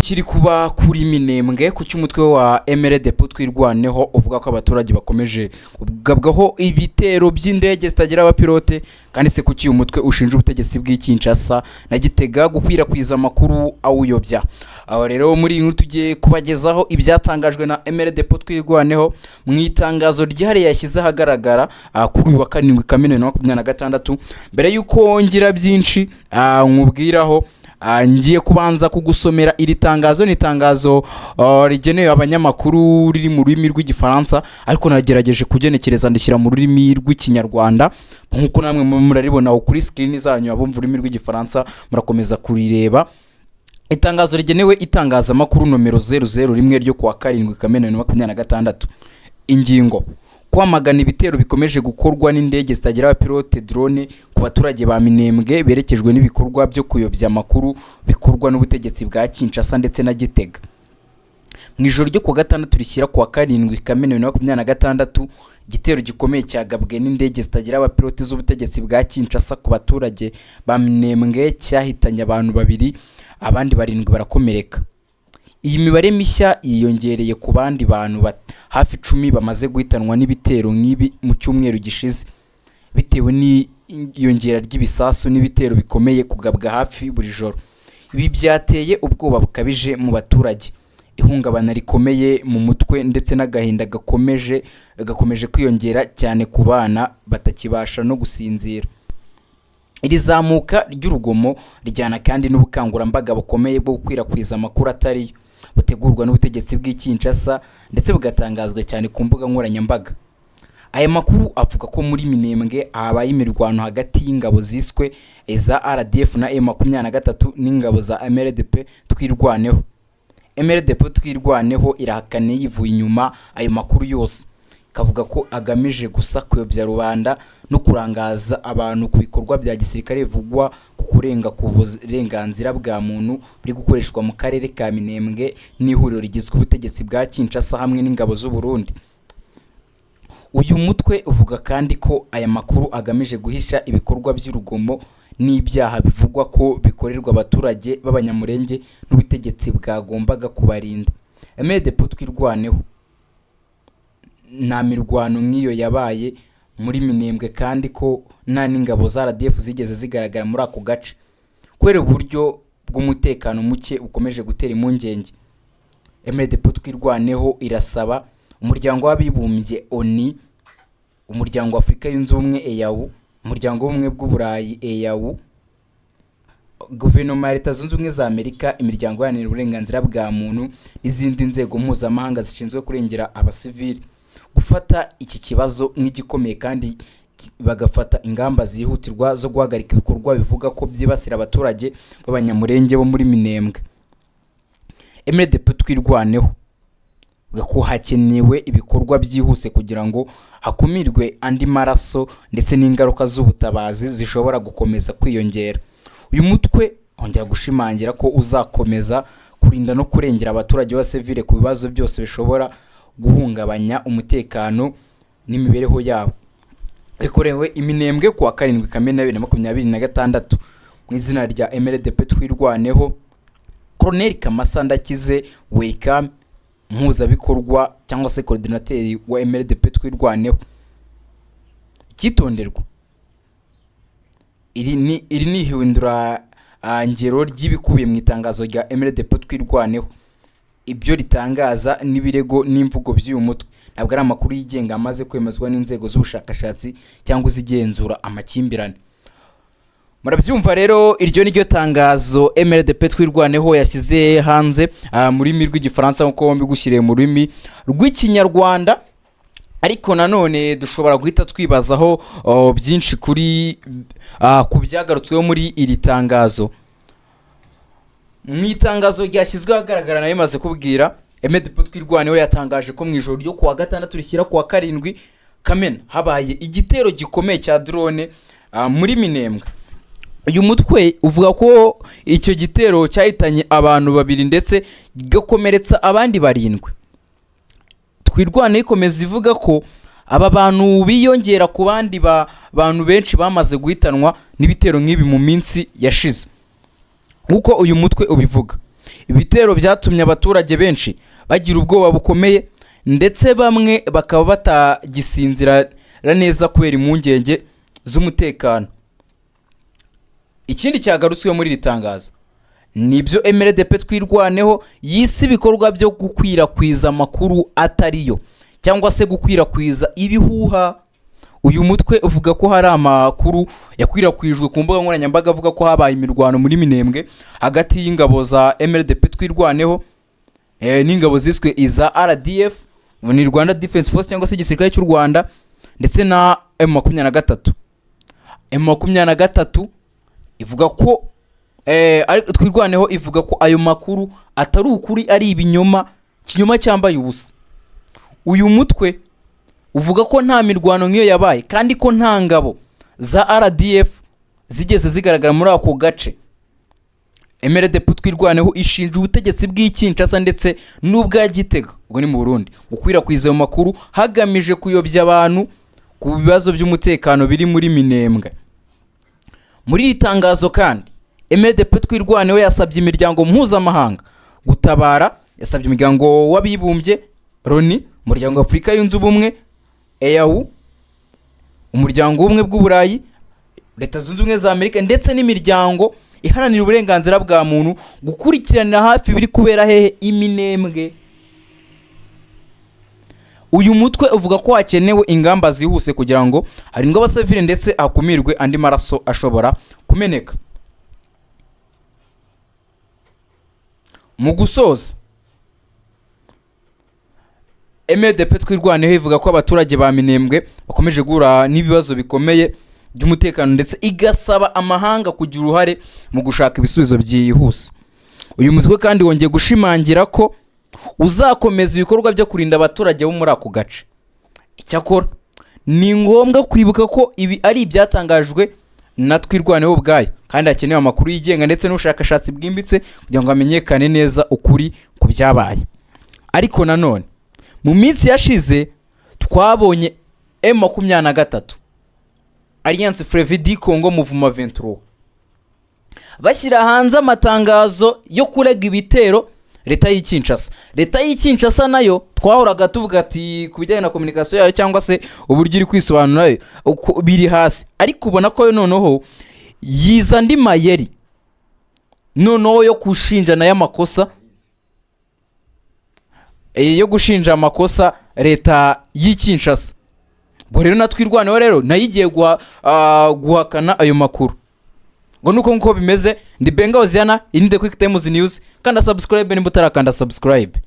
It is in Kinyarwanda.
kiri kuba kuri Minembwe ku cy'umutwe wa MRDP twirwaneho uvuga ko abaturage bakomeje kugabwaho ibitero by'indege zitagira abapilote kandi se kuki umutwe ushinja ubutegetsi bw'Kinshasa na Gitega gukwirakwiza amakuru awuyobya. Aho rero muri inkuru tugiye kubagezaho ibyatangajwe na MRDP twirwaneho mu itangazo ryihariye yashyize ahagaragara kuri uyu wa 7 Kamena 2026. Mbere yuko ngira byinshi nkubwiraho ngiye kubanza kugusomera iri tangazo. Ni tangazo rigenewe abanyamakuru riri mu rurimi rw'igifaransa ariko nagerageje kugenekereza ndishyira mu rurimi rw'ikinyarwanda nkuko namwe muraribona kuri screen zanyu abumva ururimi rw'igifaransa murakomeza kurireba. Itangazo rigenewe itangazamakuru nomero 001 ryo kuwa 7 Kamena 2026. Ingingo: kwamagana ibitero bikomeje gukorwa n'indege zitagira abapilote drone ku baturage ba Minembwe berekejwe n'ibikorwa byo kuyobya amakuru bikorwa n'ubutegetsi bwa Kinshasa ndetse na Gitega. Mu ijoro ryo kuwa 6 rishyira kuwa 7 Kamena 2026, igitero gikomeye cyagabwe n'indege zitagira abapilote z'ubutegetsi bwa Kinshasa ku baturage ba Minembwe cyahitanye abantu 2 abandi 7 barakomereka. Iyi mibare mishya yiyongereye ku bandi bantu hafi 10 bamaze guhitanwa n'ibitero nk'ibi mu cyumweru gishize bitewe n'iyongera ry'ibisasu n'ibitero bikomeye kugabwa hafi buri joro. Ibi byateye ubwoba bukabije mu baturage, ihungabana rikomeye mu mutwe ndetse n'agahinda gakomeje kwiyongera cyane ku bana batakibasha no gusinzira. Iri zamuka ry'urugomo rijyana kandi n'ubukangurambaga bukomeye bwo gukwirakwiza amakuru atari butegurwa n'ubutegetsi bw'Kinshasa ndetse bugatangazwa cyane ku mbuga nkoranyambaga. Aya makuru avuga ko muri Minembwe habaye imirwano hagati y'ingabo ziswe za RDF na M23 n'ingabo za MRDP twirwaneho. MRDP twirwaneho irahakana yivuye inyuma ayo makuru yose, kavuga ko agamije gusa kuyobya rubanda no kurangaza abantu ku bikorwa bya gisirikare bivugwa ku kurenga ku burenganzira bwa muntu buri gukoreshwa mu karere ka Minembwe n'ihuriro rigizwe ubutegetsi bwa Kinshasa hamwe n'ingabo z'u Burundi. Uyu mutwe uvuga kandi ko aya makuru agamije guhisha ibikorwa by'urugomo n'ibyaha bivugwa ko bikorerwa abaturage b'abanyamurenge n'ubutegetsi bwagombaga kubarinda. MRDP twirwaneho nta mirwano nk'iyo yabaye muri Minembwe kandi ko nta n'ingabo za RDF zigeze zigaragara muri ako gace kubera uburyo bw'umutekano muke ukomeje gutera impungenge. MRDP twirwaneho irasaba umuryango w'abibumbye ONU, umuryango wa Afrika yunze ubumwe EAU, umuryango w'ubumwe bw'Uburayi EAU, guverinoma ya Leta Zunze Ubumwe za Amerika, imiryango iharanira uburenganzira bwa muntu n'izindi nzego mpuzamahanga zishinzwe kurengera abasivili gufata iki kibazo nk'igikomeye kandi bagafata ingamba zihutirwa zo guhagarika ibikorwa bivuga ko byibasira abaturage b'abanyamurenge bo muri Minembwe. MRDP twirwaneho ko hakenewe ibikorwa byihuse kugira ngo hakumirwe andi maraso ndetse n'ingaruka z'ubutabazi zishobora gukomeza kwiyongera. Uyu mutwe ongera gushimangira ko uzakomeza kurinda no kurengera abaturage b'abasivile ku bibazo byose bishobora guhungabanya umutekano n'imibereho yabo. Bikorewe Iminembwe kuwa 7 Kamena 2026 mu izina rya MRDP twirwaneho. Colonel Kamasa Ndakize Welcome, mpuzabikorwa cyangwa se coordinateur wa MRDP twirwaneho. Kitonderwa iri ni ihindura ngero ry'ibikubiye mu itangazo rya MRDP twirwaneho. Ibyo ritangaza n'ibirego n'imvugo by'uyu mutwe ntabwo ari amakuru yigenga amaze kwemezwa n'inzego z'ubushakashatsi cyangwa zigenzura amakimbirane. Murabyumva rero, iryo ni ryo tangazo MRDP twirwaneho yashyize hanze muri rurimi rw'igifaransa nko bombi gushyiriye mu rurimi rw'ikinyarwanda. Ariko nanone dushobora guhita twibazaho byinshi kuri ku byagarutsweho muri iri tangazo. Mu itangazo ryashyizwe ahagaragara nayo maze kubwira, MRDP twirwaneho yatangaje ko mu ijoro ryo kuwa 6 rishyira kuwa 7 Kamena habaye igitero gikomeye cya drone muri Minembwe. Uyu mutwe uvuga ko icyo gitero cyahitanye abantu 2 ndetse gakomeretsa abandi 7. Twirwaneho ikomeza ivuga ko aba bantu biyongera ku bandi bantu benshi bamaze guhitanwa n'ibitero nk'ibi mu minsi yashize. Uko uyu mutwe ubivuga, ibitero byatumye abaturage benshi bagira ubwoba bukomeye ndetse bamwe bakaba batagisinzira neza kubera impungenge z'umutekano. Ikindi cyagarutswe muri iri tangazo nibyo MRDP twirwaneho yise ibikorwa byo gukwirakwiza amakuru atariyo cyangwa se gukwirakwiza ibihuha. Uyu mutwe uvuga ko hari amakuru yakwirakwijwe ku mbuga nkoranyambaga avuga ko habaye imirwano muri Minembwe hagati y'ingabo za MRDP twirwaneho n'ingabo ziswe iza RDF, ni Rwanda Defense Force cyangwa se igisirikare cy'u Rwanda, ndetse na M23. M23 ivuga ko twirwaneho ivuga ko ayo makuru atari ukuri, ari ibinyoma, kinyoma cyambaye ubusa. Uyu mutwe uvuga ko nta mirwano nk'iyo yabaye kandi ko nta ngabo za RDF zigeze zigaragara muri ako gace. MRDP twirwaneho ishinja ubutegetsi bw'Kinshasa ndetse n'ubwa Gitega, ubwo ni mu Burundi, gukwirakwiza ayo makuru hagamije kuyobya abantu ku bibazo by'umutekano biri muri Minembwe. Muri iri tangazo kandi MRDP twirwaneho yasabye imiryango mpuzamahanga gutabara, yasabye umuryango w'abibumbye Loni, umuryango wa Afurika yunze ubumwe EAU, umuryango w'ubumwe bw'Uburayi, Leta Zunze Ubumwe za Amerika ndetse n'imiryango iharanira uburenganzira bwa muntu gukurikiranira hafi biri kubera hehe Iminembwe. Uyu mutwe uvuga ko hakenewe ingamba zihuse kugira ngo harindwe abasivile ndetse akumirwe andi maraso ashobora kumeneka. Mu gusoza, MRDP twirwaneho ivuga ko abaturage ba Minembwe bakomeje guhura n'ibibazo bikomeye by'umutekano ndetse igasaba amahanga kugira uruhare mu gushaka ibisubizo byihuse. Uyu mutwe kandi wongeye gushimangira ko uzakomeza ibikorwa byo kurinda abaturage bo muri ako gace. Icyakora ni ngombwa kwibuka ko ibi ari ibyatangajwe na twirwaneho ubwayo kandi hakenewe amakuru yigenga ndetse n'ubushakashatsi bwimbitse kugira ngo hamenyekane neza ukuri ku byabaye. Ariko nanone mu minsi yashize twabonye M23 Alliance Fleuve du Congo Mouvement 23 bashyira hanze amatangazo yo kurega ibitero leta y'Kinshasa. Leta y'Kinshasa nayo twahoraga tuvuga ati ku bijyanye na communication yayo cyangwa se uburyo iri kwisobanura uko biri hasi, ariko ubona ko noneho yiza ndi mayeri noneho yo gushinjana y'amakosa, yo gushinja amakosa leta y'Kinshasa. Ngo rero natwirwaneho rero nayigiye guhakana ayo makuru. Ngo nuko bimeze, ndi Benga Oziana, irinde Quick Times News, kanda subscribe nimba utarakanda subscribe.